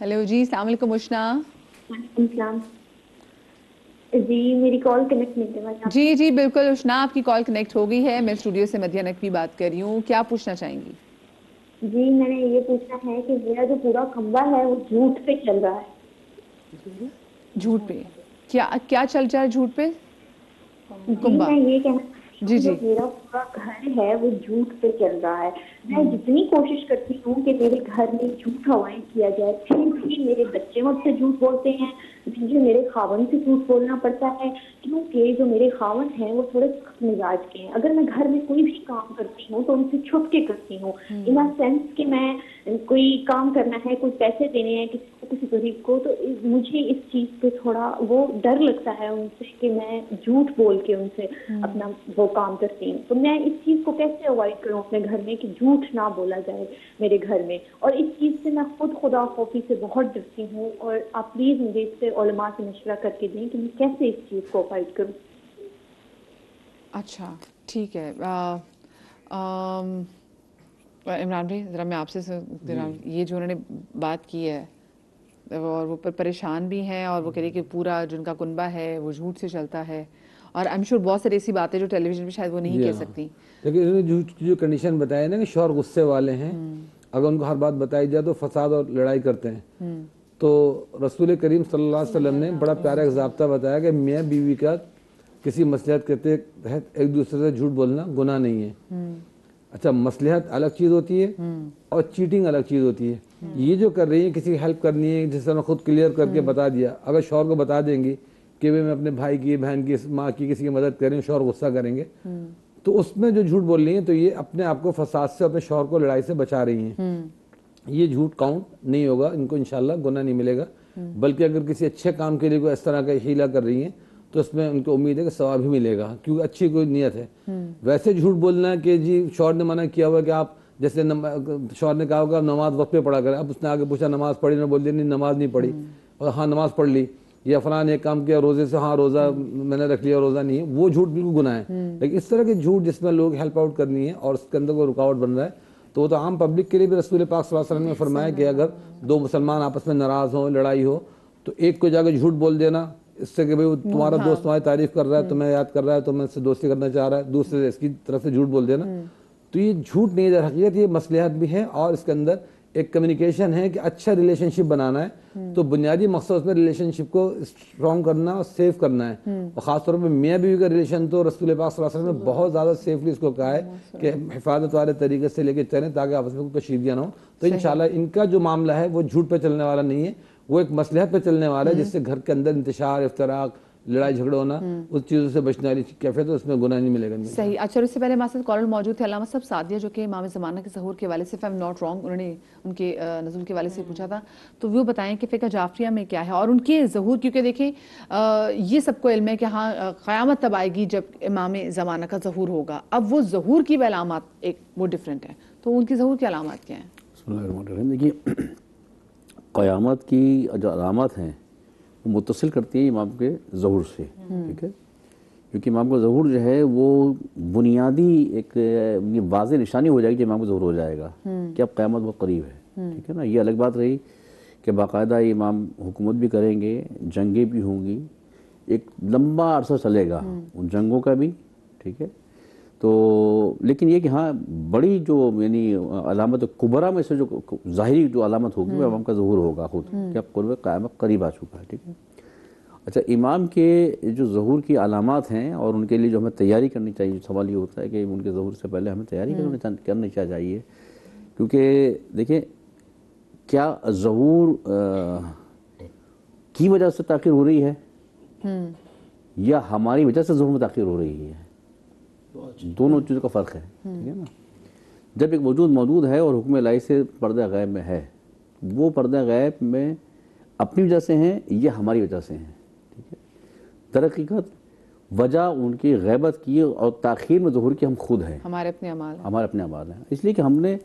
Hello जी, अस्सलाम वालेकुम उशना। वालेकुम सलाम। जी मेरी कॉल कनेक्ट नहीं कर पाई जी आपसे। जी बिल्कुल उशना, आपकी कॉल कनेक्ट हो गई है। मैं स्टूडियो से मदिया नकवी बात कर रही हूँ। क्या पूछना चाहेंगी? जी मैंने ये पूछना है कि मेरा जो पूरा खंबा है वो झूठ पे चल रहा है। झूठ पे? क्या क्या चल रहा है झूठ पे? जी कुंबा? मैं ये कहना चाहती हूँ जी कि जो जी। मेरा पूरा घर है वो झूठ पे चल रहा है। मैं जितनी कोशिश करती हूँ कि मेरे घर में झूठ अवॉइड किया जाए, फिर भी मेरे बच्चे मुझसे झूठ बोलते हैं। मुझे मेरे खावन से झूठ बोलना पड़ता है, क्योंकि जो मेरे खावन हैं वो थोड़े सख्त मिजाज के हैं। अगर मैं घर में कोई भी काम करती हूँ तो उनसे छुप के करती हूँ, इन अ सेंस कि मैं कोई काम करना है, कोई पैसे देने हैं किसी को, किसी गरीब को, तो मुझे इस चीज पे थोड़ा वो डर लगता है उनसे कि मैं झूठ बोल के उनसे अपना वो काम करती हूँ। तो मैं इस चीज को कैसे अवॉइड करूँ अपने घर में कि झूठ ना बोला जाए मेरे घर में। और इस चीज से मैं खुद खुदा खौफी से बहुत डरती हूँ, और आप प्लीज मुझे इससे उलमा से मशवरा करके दें कि मैं कैसे इस चीज को अवॉइड करूँ। अच्छा, ठीक है। इमरान भाई, ज़रा मैं आपसे ज़रा ये जो उन्होंने बात की है, और वो परेशान भी हैं, और वो कह रही कि पूरा जिनका कुनबा है वो झूठ से चलता है, और आई एम श्योर बहुत सारी ऐसी बातें जो टेलीविजन पे शायद वो नहीं जी कह हाँ। सकती। लेकिन इन्होंने जो कंडीशन बताया ना कि शौहर गुस्से वाले हैं, अगर उनको हर बात बताई जाए तो फसाद और लड़ाई करते हैं। तो रसूल करीम सल्लल्लाहु अलैहि वसल्लम ने बड़ा प्यारा एक ज़ाब्ता बताया कि मियाँ बीवी का किसी मसलहत के तहत एक दूसरे से झूठ बोलना गुनाह नहीं है। अच्छा, मसलहत अलग चीज़ होती है और चीटिंग अलग चीज़ होती है। ये जो कर रही है, किसी की हेल्प करनी है, जिस तरह खुद क्लियर करके बता दिया, अगर शौहर को बता देंगी कि भाई मैं अपने भाई की, बहन की, माँ की, किसी की मदद कर रही हूँ, शौहर गुस्सा करेंगे, तो उसमें जो झूठ बोल रही हैं तो ये अपने आप को फसाद से, अपने शौहर को लड़ाई से बचा रही हैं। ये झूठ काउंट नहीं होगा, इनको इंशाल्लाह गुनाह नहीं मिलेगा। बल्कि अगर किसी अच्छे काम के लिए कोई इस तरह का हीला कर रही हैं तो उसमें उनको उम्मीद है कि सवाब भी मिलेगा, क्योंकि अच्छी कोई नीयत है। वैसे झूठ बोलना है कि जी शौहर ने मना किया हुआ कि आप, जैसे शौहर ने कहा होगा नमाज वक्त पे पढ़ा करें, अब उसने आगे पूछा नमाज पढ़ी ना, बोल दिया नहीं नमाज नहीं पढ़ी, और हाँ नमाज पढ़ ली, या फलान एक काम किया रोजे से, हाँ रोज़ा मैंने रख लिया रोज़ा नहीं है, वो झूठ बिल्कुल गुनाह है। लेकिन इस तरह के झूठ जिसमें लोग हेल्प आउट करनी है और उसके अंदर कोई रुकावट बन रहा है, तो वो तो आम पब्लिक के लिए भी रसूल पाक सल्लल्लाहु अलैहि वसल्लम ने फरमाया कि अगर दो मुसलमान आपस में नाराज़ हों, लड़ाई हो, तो एक को जाकर झूठ बोल देना, इससे कि भाई वो तुम्हारा दोस्त तुम्हारी तारीफ कर रहा है, तुम्हें याद कर रहा है, तुम्हें इससे दोस्ती करना चाह रहा है, दूसरे से इसकी तरफ से झूठ बोल देना, तो ये झूठ नहीं है, हकीकत ये मसलहत भी है और इसके अंदर एक कम्युनिकेशन है कि अच्छा रिलेशनशिप बनाना है। तो बुनियादी मकसद उसमें रिलेशनशिप को स्ट्रॉन्ग करना और सेव करना है। और ख़ासतौर पर मियाँ बीवी का रिलेशन तो रसूल पाक सल्लल्लाहु अलैहि वसल्लम ने बहुत ज़्यादा सेफली इसको कहा है कि हिफाजत वाले तरीके से लेके चलें ताकि आपस में कोई कशीदगियाँ ना हो। तो इंशाल्लाह इनका जो मामला है वो झूठ पे चलने वाला नहीं है, वो एक मसलहत पे चलने वाला है, जिससे घर के अंदर इंतशार, इफ्तराक, लड़ाई झगड़ा होना, उस चीज़ों से बचने वाली कैफियत, तो उसमें गुनाह नहीं मिलेगा। सही। अच्छा, उससे पहले हमारे साथ कॉलर मौजूद थे अल्लामा साहब सादिया, जो कि इमाम ज़माना के ज़हूर के वाले से, if I am not wrong, उन्होंने उनके नज़ुल के वाले से पूछा था। तो वो बताएं कि फ़िक़्ह जाफरिया में क्या है और उनके ज़हूर, क्योंकि देखें ये सबको इल्म है कि हाँ क़यामत तब आएगी जब इमाम ज़माना का ज़हूर होगा। अब वो ज़हूर की अलामात एक वो डिफरेंट है, तो उनकी ज़हूर की अलामात क्या हैं? बिस्मिल्लाहिर्रहमानिर्रहीम। देखिए, क़यामत की जो अलामत हैं वो मुत्तसिल करती है इमाम के ज़हूर से, ठीक है, क्योंकि इमाम का ज़हूर जो है वो बुनियादी एक वाज़ेह निशानी हो जाएगी कि इमाम का ज़हूर हो जाएगा कि अब क़यामत बहुत करीब है, ठीक है ना। ये अलग बात रही कि बाकायदा इमाम हुकूमत भी करेंगे, जंगें भी होंगी, एक लंबा अरसा चलेगा उन जंगों का भी, ठीक है। तो लेकिन ये कि हाँ बड़ी जो यानी अलामत कुबरा में से जो ज़ाहिरी जो अलामत होगी वो इमाम का ज़हूर होगा खुद कि अब क़ुर्ब क़यामत करीब आ चुका है, ठीक है। अच्छा, इमाम के जो ज़हूर की अलामात हैं और उनके लिए जो हमें तैयारी करनी चाहिए, सवाल ये होता है कि उनके ज़हूर से पहले हमें तैयारी करनी चाहिए, क्योंकि देखिए क्या ज़हूर की वजह से ताख़ीर हो रही है या हमारी वजह से ज़हूर में ताख़ीर हो रही है, दोनों चीज़ों का फ़र्क है, ठीक है ना। जब एक वजूद मौजूद है और हुक्म इलाही से पर्दा गैब में है, वो पर्दा गैब में अपनी वजह से हैं या हमारी वजह से हैं, ठीक है। दरहकीकत वजह उनकी गैबत की और ताख़ीर में ज़हूर की हम खुद हैं, हमारे अपने अमाल हैं, इसलिए कि हमने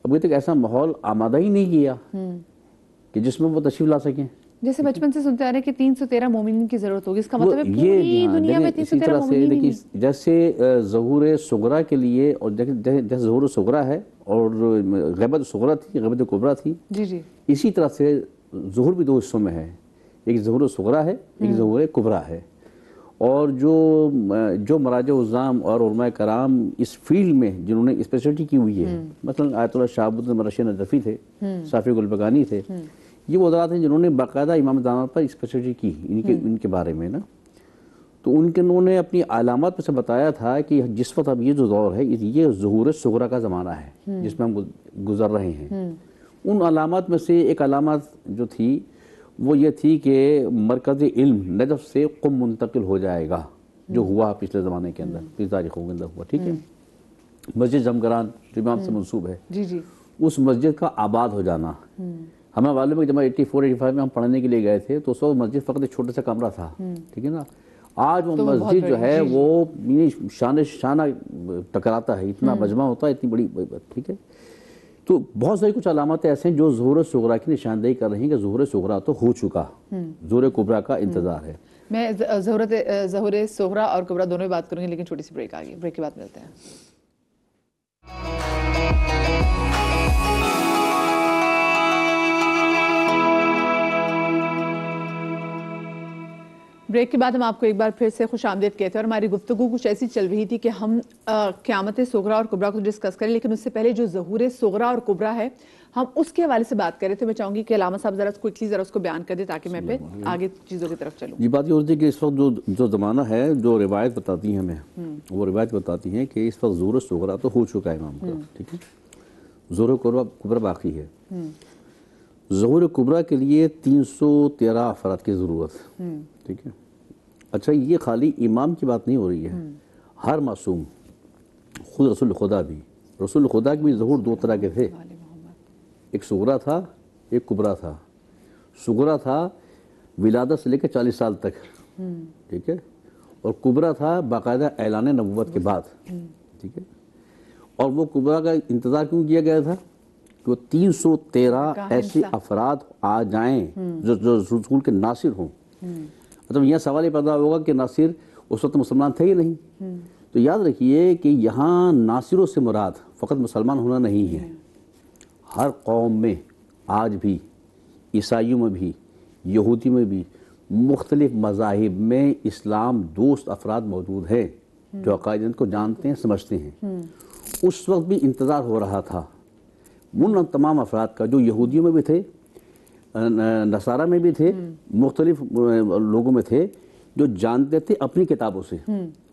अभी तक ऐसा माहौल आमादा ही नहीं किया कि जिसमें वो तशरीफ़ ला सकें। जैसे बचपन से सुनते आ रहे हैं कि 313 मोमिन की ज़रूरत होगी, इसका मतलब है ये पूरी दुनिया में 313 मोमिन ही नहीं। जैसे ज़हूर सुगरा के लिए, और जैसे ज़हूर सुगरा है और गैबत सुगरा थी, गैबत कुबरा थी, जी जी, इसी तरह से ظہور بھی 2 حصوں میں ہے، ایک ظہور صغریٰ ہے، ایک ظہور کبریٰ ہے، اور جو مراجع عظام اور علماء کرام اس فیلڈ میں جنہوں نے اسپیشلٹی کی ہوئی ہے، مثلا آیت اللہ شہاب الدین مرشد نجفی تھے، صافی گلبگانی تھے، یہ وہ حضرات ہیں جنہوں نے باقاعدہ امام زمان پر اسپیشلٹی کی ان کے بارے میں نا. تو انہوں نے اپنی علامات میں سے بتایا تھا کہ جس وقت اب یہ جو دور ہے یہ ظہور صغریٰ کا زمانہ ہے جس میں ہم گزر رہے ہیں. ان علامات میں سے ایک علامات جو تھی وہ یہ تھی کہ مرکز علم نجف سے قم منتقل ہو جائے گا، جو ہوا پچھلے زمانے کے اندر، پچھلی تاریخوں کے اندر ہوا. ٹھیک ہے، مسجد زمگران جو امام سے منسوب ہے، اس مسجد کا آباد ہو جانا. ہمیں معلوم ہے کہ جب 84-85 میں ہم پڑھنے کے لیے گئے تھے تو اس وقت مسجد فقط ایک چھوٹا سا کمرہ تھا. ٹھیک ہے نا، آج وہ مسجد جو ہے وہ شانہ ٹکراتا ہے، اتنا مجمع ہوتا ہے، اتنی بڑی. ٹھیک ہے، تو بہت ساری کچھ علامات ایسے ہیں جو ظہور صغریٰ کی نشاندہی کر رہی ہیں کہ ظہور صغریٰ تو ہو چکا، ظہور کبریٰ کا انتظار ہے. میں ظہور صغریٰ اور کبریٰ دونوں میں بات کروں گی، لیکن چھوٹی سی بریک آ گئی، بریک کے بعد ملتے ہیں. بریک کے بعد ہم آپ کو ایک بار پھر سے خوش آمدید کہتے ہیں، اور ہماری گفتگو کچھ ایسی چل رہی تھی کہ ہم قیامت صغریٰ اور کبریٰ کو ڈسکس کریں، لیکن اس سے پہلے جو ظہور صغریٰ اور کبریٰ ہے ہم اس کے حوالے سے بات کر رہے تھے. میں چاہوں گی کہ علامہ صاحب ذرا کوئکلی ذرا اس کو بیان کر دیں تاکہ میں پھر آگے چیزوں کی طرف چلوں. یہ بات یہ ہوتی ہے کہ اس وقت جو زمانہ ہے، جو روایت بتاتی ہیں ہمیں، وہ روایت بتاتی ہیں کہ اس وقت ظہور صغریٰ تو ہو چکا ہے امام کا. ٹھیک ہے، ظہور کبریٰ باقی ہے. ظہور کبریٰ کے لیے 313 افراد کی ضرورت. ٹھیک ہے، اچھا یہ خالی امام کی بات نہیں ہو رہی ہے، ہر معصوم، خود رسول خدا بھی، رسول خدا کے بھی ظہور 2 طرح کے تھے. ایک صغریٰ تھا، ایک کبریٰ تھا. صغریٰ تھا ولادت سے لے کے 40 سال تک. ٹھیک ہے، اور کبریٰ تھا باقاعدہ اعلان نبوت کے بعد. ٹھیک ہے، اور وہ کبریٰ کا انتظار کیوں کیا گیا تھا کہ وہ 313 ایسے افراد آ جائیں جو رسول کے ناصر ہوں. مطلب یہ سوال یہ پیدا ہوگا کہ ناصر اس وقت مسلمان تھے ہی نہیں. تو یاد رکھیے کہ یہاں ناصروں سے مراد فقط مسلمان ہونا نہیں ہے. ہر قوم میں آج بھی، عیسائیوں میں بھی، یہودی میں بھی، مختلف مذاہب میں اسلام دوست افراد موجود ہیں جو عقائد کو جانتے ہیں، سمجھتے ہیں. اس وقت بھی انتظار ہو رہا تھا ان تمام افراد کا جو یہودیوں میں بھی تھے، نصارہ میں بھی تھے، مختلف لوگوں میں تھے جو جانتے تھے اپنی کتابوں سے.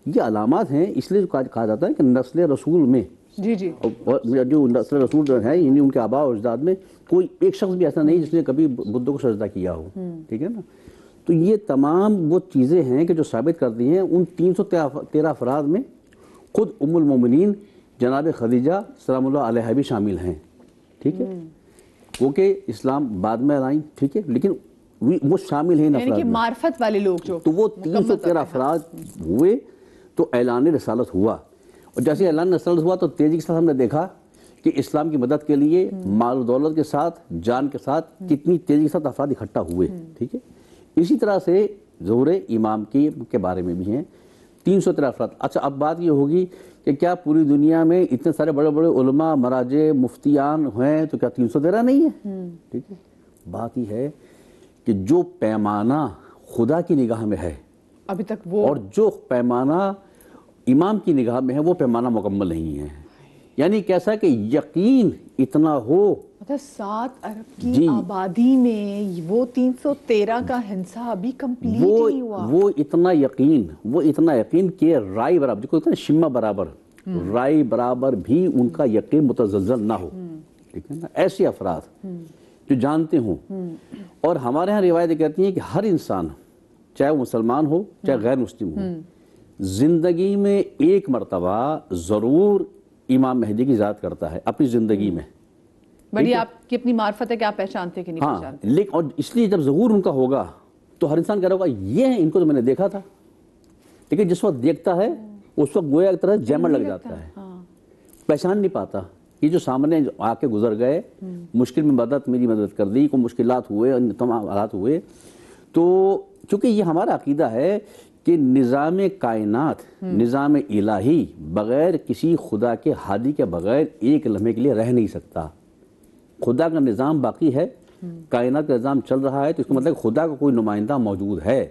یہ علامات ہیں، اس لیے کہا جاتا ہے کہ نسل رسول میں جو نسل رسول جو ہے یعنی ان کے آباء و اجداد میں کوئی ایک شخص بھی ایسا نہیں جس نے کبھی بدھوں کو سجدہ کیا ہو. ٹھیک ہے نا، تو یہ تمام وہ چیزیں ہیں کہ جو ثابت کرتی ہیں ان 313 افراد میں خود ام المومنین جناب خدیجہ سلام اللہ علیہ بھی شامل ہیں. ٹھیک ہے، وہ کہ اسلام بعد میں لائیں. ٹھیک ہے، لیکن وہ شامل ہیں یعنی کہ معرفت والے لوگ جو، تو وہ 313 افراد ہوئے تو اعلان رسالت ہوا. اور جیسے اعلان رسالت ہوا تو تیزی کے ساتھ ہم نے دیکھا کہ اسلام کی مدد کے لیے مال و دولت کے ساتھ، جان کے ساتھ کتنی تیزی کے ساتھ افراد اکٹھا ہوئے. ٹھیک ہے، اسی طرح سے ظہور امام کے بارے میں بھی ہیں 313 افراد. اچھا اب بات یہ ہوگی کہ کیا پوری دنیا میں اتنے سارے بڑے بڑے علماء، مراجع، مفتیان ہیں تو کیا 313 نہیں ہے؟ ٹھیک ہے، بات یہ ہے کہ جو پیمانہ خدا کی نگاہ میں ہے ابھی تک وہ، اور جو پیمانہ امام کی نگاہ میں ہے وہ پیمانہ مکمل نہیں ہے. یعنی کیسا کہ یقین اتنا ہو، مطلب 7 ارب کی آبادی میں وہ 313 کا حصہ ابھی کمپلیٹ نہیں ہوا. وہ اتنا یقین کہ رائی برابر، جو کہتے ہیں شمہ برابر، رائی برابر بھی ان کا یقین متزلزل نہ ہو. ٹھیک ہے نا، ایسے افراد جو جانتے ہوں. اور ہمارے ہاں روایتیں کہتی ہیں کہ ہر انسان چاہے وہ مسلمان ہو چاہے غیر مسلم ہو، زندگی میں ایک مرتبہ ضرور امام مہدی کی ذات کرتا ہے اپنی زندگی میں. بڑی آپ کی اپنی معرفت ہے کہ آپ پہچانتے کہ نہیں پہچانتے. لیکن اور اس لیے جب ظہور ان کا ہوگا تو ہر انسان کہہ رہا ہوگا یہ ہیں، ان کو تو میں نے دیکھا تھا. لیکن جس وقت دیکھتا ہے اس وقت گویا ایک طرح جیمر لگ جاتا ہے، پہچان نہیں پاتا. یہ جو سامنے آ کے گزر گئے، مشکل میں میری مدد کر دی، کوئی مشکلات ہوئے، تمام حالات ہوئے. تو چونکہ یہ ہمارا عقیدہ ہے کہ نظام کائنات، نظام الہی بغیر کسی خدا کے ہادی کے بغیر ایک لمحے کے لیے رہ نہیں سکتا. خدا کا نظام باقی ہے کائنات کا نظام چل رہا ہے تو اس کا مطلب خدا کا کوئی نمائندہ موجود ہے.